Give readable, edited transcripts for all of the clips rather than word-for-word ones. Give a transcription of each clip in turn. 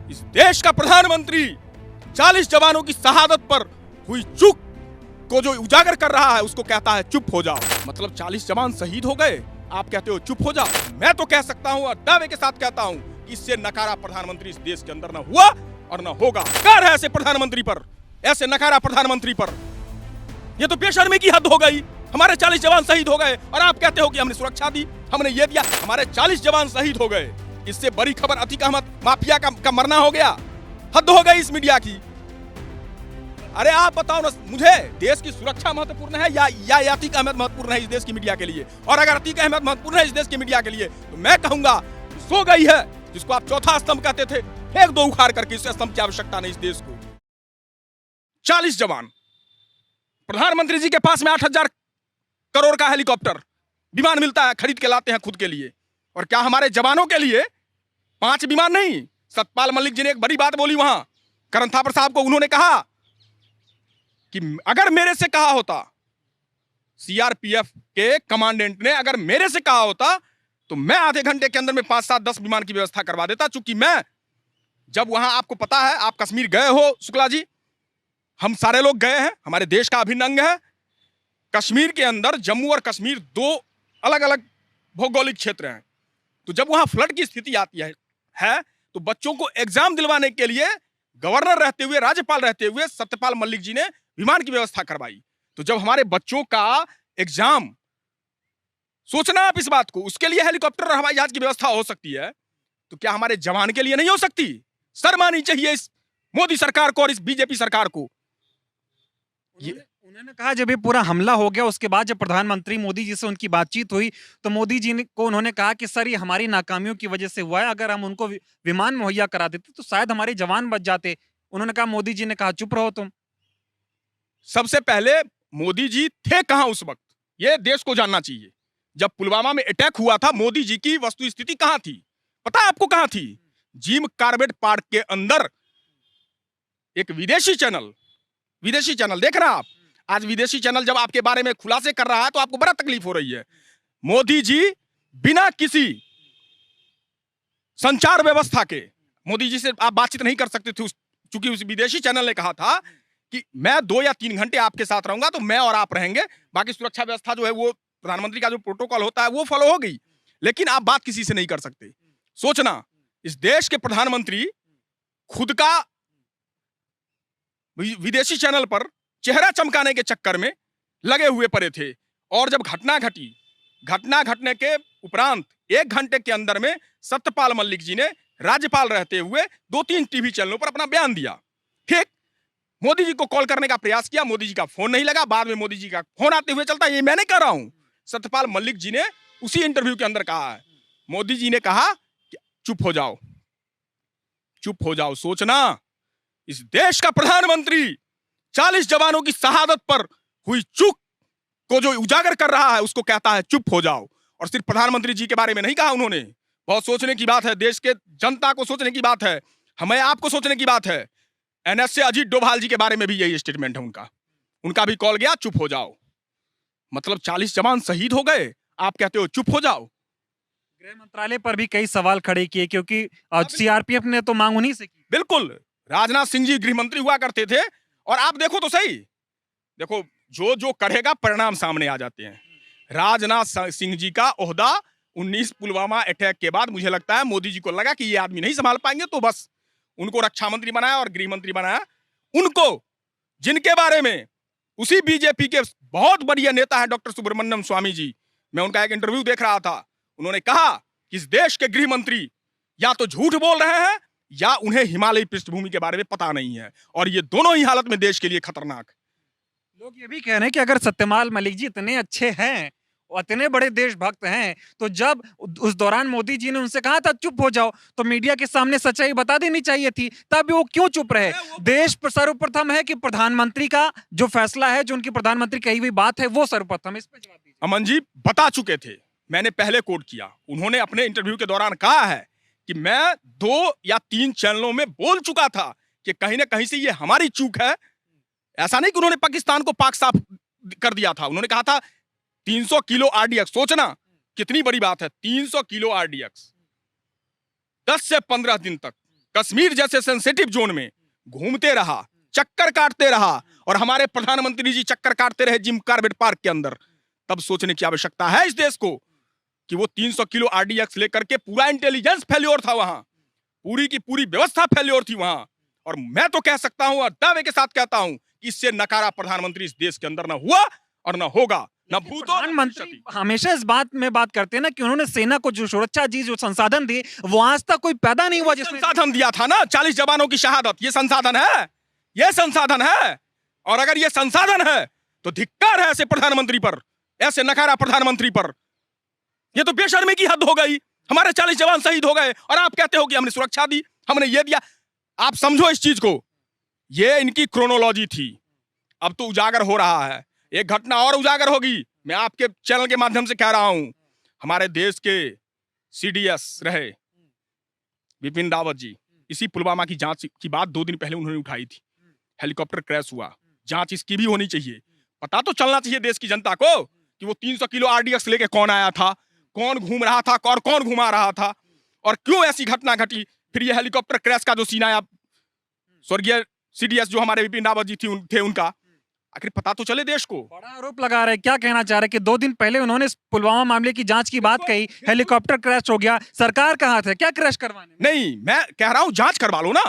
इस देश का प्रधानमंत्री 40 जवानों की शहादत पर हुई चूक को जो उजागर कर रहा है उसको कहता है चुप हो जाओ। मतलब 40 जवान शहीद हो गए, आप कहते हो चुप हो जाओ। मैं तो कह सकता हूं और दावे के साथ कहता हूं कि इससे नकारा प्रधानमंत्री इस देश के अंदर न हुआ और न होगा। कार है ऐसे प्रधानमंत्री पर, ऐसे नकारा प्रधानमंत्री पर। ये तो बेशर्मी की हद हो गई। हमारे 40 जवान शहीद हो गए और आप कहते हो कि हमने सुरक्षा दी, हमने ये दिया। हमारे 40 जवान शहीद हो गए, इससे बड़ी खबर अतीक अहमद माफिया का मरना हो गया। हद हो गई इस मीडिया की। अरे आप बताओ ना मुझे, देश की सुरक्षा महत्वपूर्ण है या अतीक अहमद महत्वपूर्ण है इस देश की मीडिया के लिए? और अगर अतीक अहमद महत्वपूर्ण है इस देश की मीडिया के लिए तो मैं कहूंगा सो गई है, जिसको आप चौथा स्तंभ कहते थे, फेंक दो उखाड़ करके। इस स्तंभ की आवश्यकता नहीं इस देश को। 40 जवान, प्रधानमंत्री जी के पास में 8,000 करोड़ का हेलीकॉप्टर विमान मिलता है, खरीद के लाते हैं खुद के लिए। और क्या हमारे जवानों के लिए 5 विमान नहीं? सतपाल मलिक जी ने एक बड़ी बात बोली वहां करण थापर साहब को। उन्होंने कहा कि अगर मेरे से कहा होता, सीआरपीएफ के कमांडेंट ने अगर मेरे से कहा होता तो मैं आधे घंटे के अंदर में 5, 7, 10 विमान की व्यवस्था करवा देता। चूंकि मैं जब वहां, आपको पता है, आप कश्मीर गए हो शुक्ला जी, हम सारे लोग गए हैं, हमारे देश का अभिन्न अंग है। कश्मीर के अंदर जम्मू और कश्मीर 2 अलग अलग भौगोलिक क्षेत्र हैं। तो जब वहां फ्लड की स्थिति आती है तो बच्चों को एग्जाम दिलवाने के लिए गवर्नर रहते हुए, राज्यपाल रहते हुए सत्यपाल मलिक जी ने विमान की व्यवस्था करवाई। तो जब हमारे बच्चों का एग्जाम, सोचना आप इस बात को, उसके लिए हेलीकॉप्टर और हवाई जहाज की व्यवस्था हो सकती है, तो क्या हमारे जवान के लिए नहीं हो सकती? शर्म आनी चाहिए इस मोदी सरकार को और इस बीजेपी सरकार को। उन्होंने कहा जब ये पूरा हमला हो गया उसके बाद जब प्रधानमंत्री मोदी जी से उनकी बातचीत हुई तो मोदी जी को उन्होंने कहा कि सर ये हमारी नाकामियों की वजह से हुआ है, अगर हम उनको विमान मुहैया करा देते तो शायद हमारे जवान बच जाते। उन्होंने कहा, मोदी जी ने कहा चुप रहो तुम। सबसे पहले मोदी जी थे कहां उस वक्त, ये देश को जानना चाहिए। जब पुलवामा में अटैक हुआ था, मोदी जी की वस्तु स्थिति कहां थी? पता है आपको कहां थी? जिम कार्बेट पार्क के अंदर एक विदेशी चैनल देख रहे हैं आप। आज विदेशी चैनल जब आपके बारे में खुलासे कर रहा है तो आपको बड़ा तकलीफ हो रही है। मोदी जी बिना किसी संचार व्यवस्था के, मोदी जी से आप बातचीत नहीं कर सकते थे, चूंकि उस विदेशी चैनल ने कहा था कि मैं 2 या 3 घंटे आपके साथ रहूंगा, तो मैं और आप रहेंगे, बाकी सुरक्षा व्यवस्था जो है वो प्रधानमंत्री का जो प्रोटोकॉल होता है वो फॉलो हो गई, लेकिन आप बात किसी से नहीं कर सकते। सोचना, इस देश के प्रधानमंत्री खुद का विदेशी चैनल पर चेहरा चमकाने के चक्कर में लगे हुए पड़े थे। और जब घटना घटने के उपरांत 1 घंटे के अंदर में सत्यपाल मलिक जी ने राज्यपाल रहते हुए 2-3 टीवी चैनलों पर अपना बयान दिया। ठीक, मोदी जी को कॉल करने का प्रयास किया, मोदी जी का फोन नहीं लगा। बाद में मोदी जी का फोन आते हुए चलता, ये मैं नहीं कह रहा हूं, सत्यपाल मलिक जी ने उसी इंटरव्यू के अंदर कहा है। मोदी जी ने कहा कि चुप हो जाओ, चुप हो जाओ। सोचना, इस देश का प्रधानमंत्री 40 जवानों की शहादत पर हुई चूक को जो उजागर कर रहा है उसको कहता है चुप हो जाओ। और सिर्फ प्रधानमंत्री जी के बारे में नहीं कहा उन्होंने, बहुत सोचने की बात है, देश के जनता को सोचने की बात है, हमें आपको सोचने की बात है। एनएसए अजीत डोभाल जी के बारे में भी यही स्टेटमेंट है उनका भी कॉल गया, चुप हो जाओ। मतलब 40 जवान शहीद हो गए, आप कहते हो चुप हो जाओ। गृह मंत्रालय पर भी कई सवाल खड़े किए क्योंकि सीआरपीएफ ने तो मांग उन्हीं से की। बिल्कुल, राजनाथ सिंह जी गृह मंत्री हुआ करते थे, और आप देखो तो सही, देखो जो करेगा परिणाम सामने आ जाते हैं। राजनाथ सिंह जी का ओहदा 19 पुलवामा अटैक के बाद मुझे लगता है मोदी जी को लगा कि ये आदमी नहीं संभाल पाएंगे, तो बस उनको रक्षा मंत्री बनाया और गृह मंत्री बनाया। उनको, जिनके बारे में उसी बीजेपी के बहुत बढ़िया नेता है डॉक्टर सुब्रमण्यम स्वामी जी, मैं उनका एक इंटरव्यू देख रहा था, उन्होंने कहा कि इस देश के गृह मंत्री या तो झूठ बोल रहे हैं या उन्हें हिमालयी पृष्ठभूमि के बारे में पता नहीं है, और ये दोनों ही हालत में देश के लिए खतरनाक। लोग ये भी कह रहे हैं कि अगर सत्यपाल मलिक जी इतने अच्छे हैं और इतने बड़े देशभक्त हैं, तो जब उस दौरान मोदी जी ने उनसे कहा था चुप हो जाओ, तो मीडिया के सामने सच्चाई बता देनी चाहिए थी, तब वो क्यों चुप रहे? देश पर सर्वप्रथम है कि प्रधानमंत्री का जो फैसला है, जो उनकी प्रधानमंत्री कही हुई बात है, वो सर्वप्रथम। इस पर जवाब दीजिए। अमन जी बता चुके थे, मैंने पहले कोट किया, उन्होंने अपने इंटरव्यू के दौरान कहा है कि मैं 2 या 3 चैनलों में बोल चुका था कि कहीं ना कहीं से ये हमारी चूक है। ऐसा नहीं कि उन्होंने पाकिस्तान को पाक साफ कर दिया था, उन्होंने कहा था 300 किलो आरडीएक्स, सोचना कितनी बड़ी बात है, 300 किलो आरडीएक्स 10 से 15 दिन तक कश्मीर जैसे सेंसिटिव जोन में घूमते रहा, चक्कर काटते रहा, और हमारे प्रधानमंत्री जी चक्कर काटते रहे जिम कॉर्बेट पार्क के अंदर, तब सोचने की आवश्यकता है इस देश को कि वो 300 किलो आरडीएक्स लेकर के पूरा इंटेलिजेंस फेल्योर था वहां, पूरी की पूरी व्यवस्था फेल्योर थी वहां। और मैं तो कह सकता हूं और दावे के साथ कहता हूं कि इससे नकारा प्रधानमंत्री इस देश के अंदर ना हुआ और ना होगा, ना भूतो ना प्रधानमंत्री भविष्यति। हमेशा इस बात में बात करते हैं ना कि उन्होंने सेना को जो सुरक्षा दी, जो संसाधन दिए, वो आज तक कोई पैदा नहीं हुआ जिसमें संसाधन दिया था ना, 40 जवानों की शहादत, ये संसाधन है, ये संसाधन है। और अगर ये संसाधन है तो धिक्कार है ऐसे प्रधानमंत्री पर, ऐसे नकारा प्रधानमंत्री पर। ये तो बेशर्मी की हद हो गई। हमारे 40 जवान शहीद हो गए और आप कहते हो कि हमने सुरक्षा दी, हमने ये दिया। आप समझो इस चीज को, ये इनकी क्रोनोलॉजी थी। अब तो उजागर हो रहा है, एक घटना और उजागर होगी। मैं आपके चैनल के माध्यम से कह रहा हूं, हमारे देश के सीडीएस रहे बिपिन रावत जी, इसी पुलवामा की जांच की बात 2 दिन पहले उन्होंने उठाई थी। हेलीकॉप्टर क्रैश हुआ, जांच इसकी भी होनी चाहिए। पता तो चलना चाहिए देश की जनता को कि वो 300 किलो आरडीएक्स लेके कौन आया था, कौन घूम रहा था और कौन घुमा रहा था, और क्यों ऐसी घटना घटी। फिर ये हेलीकॉप्टर क्रैश का जो सीन आया, स्वर्गीय सीडीएस जो हमारे बिपिन रावत जी थे उनका, आखिर पता तो चले देश को। बड़ा आरोप लगा रहे हैं। क्या कहना चाह रहे हैं कि 2 दिन पहले उन्होंने इस पुलवामा मामले की जांच की बात कही, हेलीकॉप्टर क्रैश हो गया, सरकार कहाँ थे, क्या क्रैश करवाने में? नहीं, मैं कह रहा हूं जांच करवा लो ना,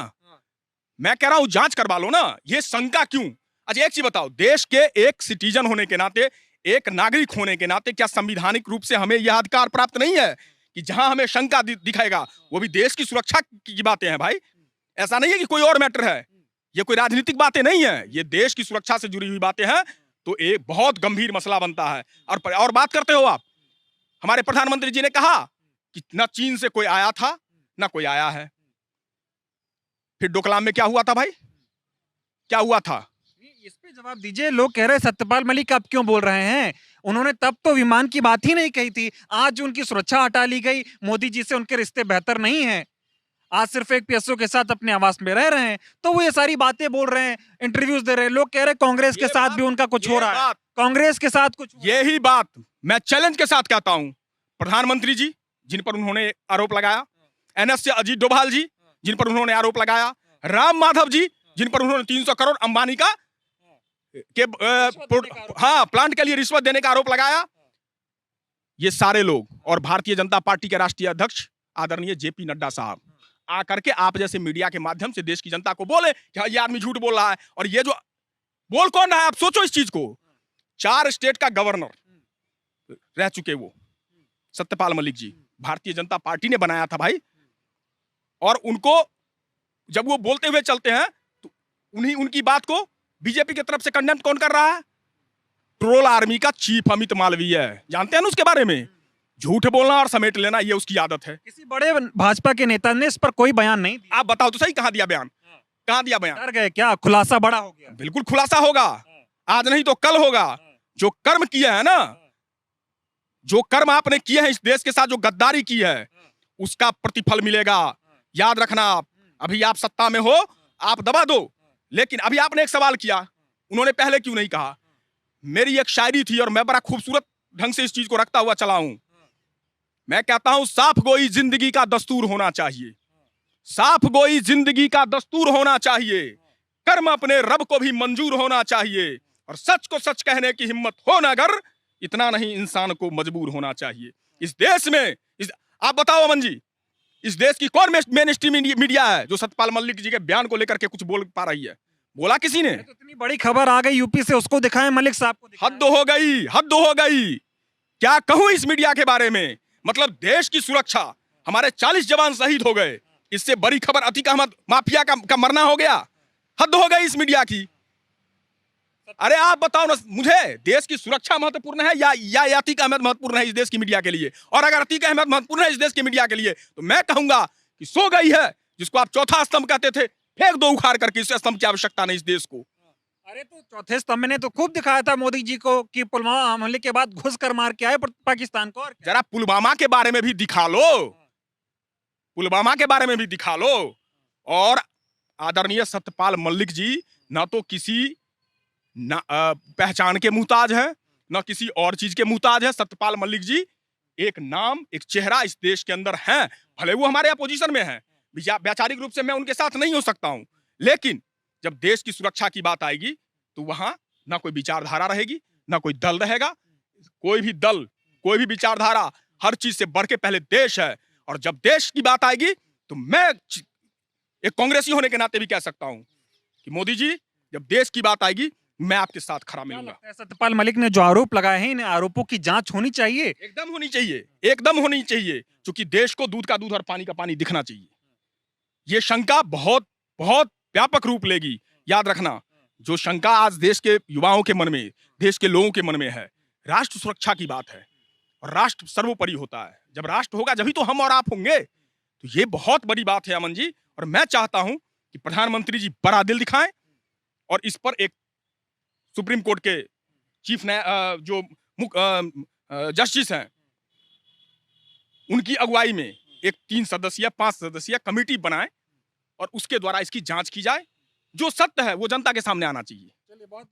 मैं कह रहा हूं जांच करवा लो ना। ये शंका क्यों? अच्छा एक चीज बताओ, देश के एक सिटीजन होने के नाते, एक नागरिक होने के नाते, क्या संविधानिक रूप से हमें यह अधिकार प्राप्त नहीं है कि जहां हमें शंका दिखाएगा, वो भी देश की सुरक्षा की बातें हैं भाई। ऐसा नहीं है कि कोई और मैटर है, ये कोई राजनीतिक बातें नहीं है, ये देश की सुरक्षा से जुड़ी हुई बातें हैं। तो एक बहुत गंभीर मसला बनता है। और बात करते हो आप, हमारे प्रधानमंत्री जी ने कहा कि न चीन से कोई आया था न कोई आया है। फिर डोकलाम में क्या हुआ था भाई, क्या हुआ था? इस पे जवाब दीजिए। लोग कह रहे हैं सत्यपाल मलिक आप क्यों बोल रहे हैं, उन्होंने तब तो विमान की बात ही नहीं कही थी। आज उनकी सुरक्षा हटा ली गई, मोदी जी से उनके रिश्ते बेहतर नहीं हैं, आज सिर्फ एक पीएसओ के साथ अपने आवास में रह रहे हैं, तो वो ये सारी बातें बोल रहे हैं, इंटरव्यूज दे रहे हैं। लोग कह रहे हैं कांग्रेस के साथ भी उनका कुछ हो रहा है, कांग्रेस के साथ कुछ। यही बात मैं चैलेंज के साथ कहता हूं, प्रधानमंत्री जी जिन पर उन्होंने आरोप लगाया, एनएस से अजीत डोभाल जी जिन पर उन्होंने आरोप लगाया, राम माधव जी जिन पर उन्होंने 300 करोड़ अंबानी का प्लांट के लिए रिश्वत देने का आरोप लगाया, ये सारे लोग, और भारतीय जनता पार्टी के राष्ट्रीय अध्यक्ष आदरणीय जेपी नड्डा साहब आकर के आप जैसे मीडिया के माध्यम से देश की जनता को बोले कि हाँ, ये आदमी झूठ बोल रहा है। और ये जो बोल कौन रहा है, आप सोचो इस चीज को। 4 स्टेट का गवर्नर रह चुके वो सत्यपाल मलिक जी, भारतीय जनता पार्टी ने बनाया था भाई। और उनको जब वो बोलते हुए चलते हैं तो उनकी बात को बीजेपी की तरफ से कंडेम कौन कर रहा है? ट्रोल आर्मी का चीफ अमित मालवीय है, जानते हैं ना उसके बारे में। झूठ बोलना और समेट लेना ये उसकी आदत है। किसी बड़े भाजपा के नेता ने इस पर कोई बयान नहीं दिया। आप बताओ तो सही, कहां दिया बयान, कहां दिया बयान? डर गए क्या? खुलासा बड़ा हो गया? बिल्कुल खुलासा होगा, आज नहीं तो कल होगा। जो कर्म किए हैं ना, जो कर्म आपने किए हैं इस देश के साथ, जो गद्दारी की है, उसका प्रतिफल मिलेगा। याद रखना, अभी आप सत्ता में हो, आप दबा दो, लेकिन अभी आपने एक सवाल किया, उन्होंने पहले क्यों नहीं कहा? मेरी एक शायरी थी और मैं बड़ा खूबसूरत ढंग से इस चीज को रखता हुआ चला हूं। मैं कहता हूं, साफ गोई जिंदगी का दस्तूर होना चाहिए, साफ गोई जिंदगी का दस्तूर होना चाहिए, कर्म अपने रब को भी मंजूर होना चाहिए, और सच को सच कहने की हिम्मत हो ना अगर, इतना नहीं इंसान को मजबूर होना चाहिए। इस देश में आप बताओ अमन जी, इस देश की कौन मेन स्ट्रीम मीडिया है जो सत्यपाल मलिक जी के बयान को लेकर के कुछ बोल पा रही है? बोला किसी ने? तो इतनी बड़ी खबर आ गई यूपी से, उसको दिखाएं मलिक साहब को दिखाएं। हद हो गई, हद हो गई। क्या कहूं इस मीडिया के बारे में? मतलब देश की सुरक्षा, हमारे 40 जवान शहीद हो गए, इससे बड़ी खबर अतीक अहमद माफिया का मरना हो गया। हद हो गई इस मीडिया की। अरे आप बताओ ना मुझे, देश की सुरक्षा महत्वपूर्ण है या अतीक अहमद महत्वपूर्ण है इस देश की मीडिया के लिए? और अगर अतीक अहमद महत्वपूर्ण है इस देश की मीडिया के लिए, तो मैं कहूंगा कि सो गई है, जिसको आप चौथा स्तंभ कहते थे, फेंक दो उखाड़ करके। इस स्तंभ की आवश्यकता नहीं इस देश को। अरे तो चौथे स्तंभ ने तो खूब दिखाया था मोदी जी को कि पुलवामा हमले के बाद घुस कर मार के आए पाकिस्तान को। और जरा पुलवामा के बारे में भी दिखा लो, पुलवामा के बारे में भी दिखा लो। और आदरणीय सत्यपाल मलिक जी ना तो किसी पहचान के मुहताज है, ना किसी और चीज के मुहताज है। सत्यपाल मलिक जी एक नाम, एक चेहरा इस देश के अंदर हैं। भले वो हमारे अपोजिशन में है, वैचारिक रूप से मैं उनके साथ नहीं हो सकता हूं, लेकिन जब देश की सुरक्षा की बात आएगी तो वहां ना कोई विचारधारा रहेगी, ना कोई दल रहेगा। कोई भी दल, कोई भी विचारधारा, हर चीज से बढ़ के पहले देश है। और जब देश की बात आएगी तो मैं एक कांग्रेसी होने के नाते भी कह सकता हूं कि मोदी जी, जब देश की बात आएगी मैं आपके साथ खड़ा क्या मिलूंगा। लगता है सत्यपाल मलिक ने जो आरोप लगाए हैं, इन आरोपों की जांच होनी चाहिए? एकदम होनी चाहिए, एकदम होनी चाहिए, क्योंकि देश को दूध का दूध और पानी का पानी दिखना चाहिए। ये शंका बहुत बहुत व्यापक रूप लेगी। याद रखना, जो शंका आज देश के युवाओं के मन में, देश के लोगों के मन में है, राष्ट्र सुरक्षा की बात है और राष्ट्र सर्वोपरि होता है। जब राष्ट्र होगा जभी तो हम और आप होंगे। तो ये बहुत बड़ी बात है अमन जी, और मैं चाहता हूं कि प्रधानमंत्री जी बड़ा दिल दिखाएं और इस पर एक सुप्रीम कोर्ट के चीफ जो जस्टिस हैं, उनकी अगुवाई में एक 3 सदस्यीय 5 सदस्यीय कमेटी बनाएं और उसके द्वारा इसकी जांच की जाए। जो सत्य है वो जनता के सामने आना चाहिए। चलिए, बहुत